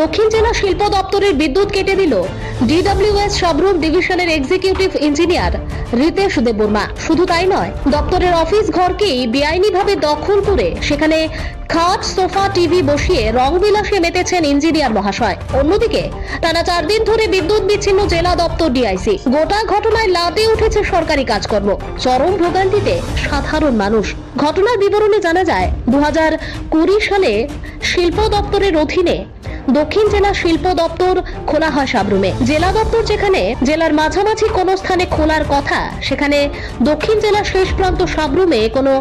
দক্ষিণ জেলা শিল্প দপ্তরের বিদ্যুৎ কেটে দিল ডিডব্লিউএস সাবরুম ডিভিশনের এক্সিকিউটিভ ইঞ্জিনিয়ার রিতেশ দেববর্মা। শুধু তাই নয়, দপ্তরের অফিস ঘরকেই বেআইনিভাবে দখল করে সেখানে খাট, সোফা, টিভি বসিয়ে রংবিলাসে মেতেছেন ইঞ্জিনিয়ার মহাশয়। অন্যদিকে টানা 4 দিন ধরে বিদ্যুৎ বিচ্ছিন্ন জেলা দপ্তর ডিআইসি। গোটা ঘটনায় লাটে উঠেছে সরকারি কাজকর্ম, চরম ভোগান্তিতে সাধারণ মানুষ। ঘটনার বিবরণে জানা যায়, 2020 সালে শিল্প দপ্তরের অধীনে দক্ষিণ জেলা শিল্প দপ্তর খোলা হয় সাবরুমে। জেলা দপ্তর যেখানে জেলার মাঝামাঝি কোনো স্থানে খোলার কথা, সেখানে দক্ষিণ জেলার শেষ প্রান্ত সাবরুমে কোনো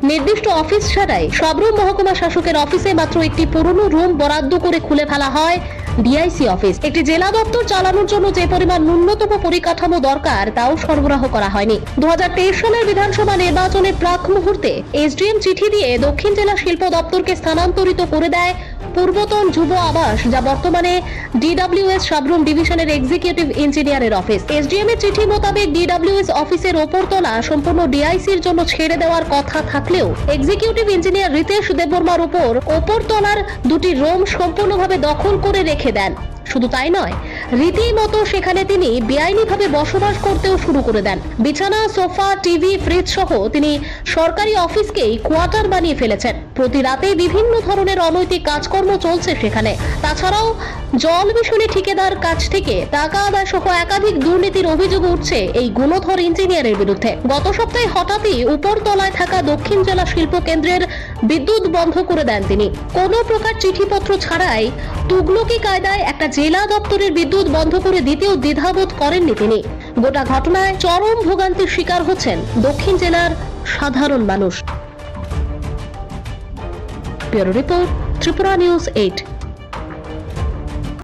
নির্দিষ্ট অফিস ছাড়াই সাবরুম মহকুমা শাসকের অফিসে মাত্র একটি পুরনো রুম বরাদ্দ করে খুলে ফেলা হয় ডিআইসি অফিস। একটি জেলা দপ্তর চালানোর জন্য যে পরিমাণ ন্যূনতম পরিকাঠামো দরকার তাও সরবরাহ করা হয়নি। 2023 সালের বিধানসভা নির্বাচনের প্রাক মুহূর্তে এসডিএম চিঠি দিয়ে দক্ষিণ জেলা শিল্প দপ্তরকে স্থানান্তরিত করে দেয় পূর্বতন যুব আবাস, যা বর্তমানে ডিডব্লিউএস সাবরুম ডিভিশনের এক্সিকিউটিভ ইঞ্জিনিয়ারের অফিস। এসডিএম এর চিঠি মোতাবেক ডিডব্লিউএস অফিসের ওপরতলা সম্পূর্ণ ডিআইসির জন্য ছেড়ে দেওয়ার কথা থাকলেও এক্সিকিউটিভ ইঞ্জিনিয়ার রিতেশ দেববর্মার উপর ওপরতলার দুটি রুম সম্পূর্ণভাবে দখল করে রেখে দেন। শুধু তাই নয়, রীতিমতো সেখানে তিনি বেআইনিভাবে বসবাস করতেও শুরু করে দেন। বিছানা, সোফা, টিভি, ফ্রিজ সহ তিনি সরকারি অফিসকেই কোয়ার্টার বানিয়ে ফেলেছেন। প্রতি রাতে বিভিন্ন ধরনের অনৈতিক কাজকর্ম চলছে সেখানে। তাছাড়াও জল মিশনে ঠিকাদার কাছ থেকে টাকা আদায় সহ একাধিক দুর্নীতির অভিযোগ উঠছে এই গুণধর ইঞ্জিনিয়ারের বিরুদ্ধে। গত সপ্তাহে হঠাৎই উপরতলায় থাকা দক্ষিণ জেলা শিল্প কেন্দ্রের বিদ্যুৎ বন্ধ করে দেন তিনি। কোনো প্রকার চিঠিপত্র ছাড়াই তুগলকি কায়দায় একটা জেলা দপ্তরের বিদ্যুৎ বন্ধ করে দিতেও দ্বিধাবোধ করেননি তিনি। গোটা ঘটনায় চরম ভোগান্তির শিকার হচ্ছেন দক্ষিণ জেলার সাধারণ মানুষ। Bureau report, Tripura news 8।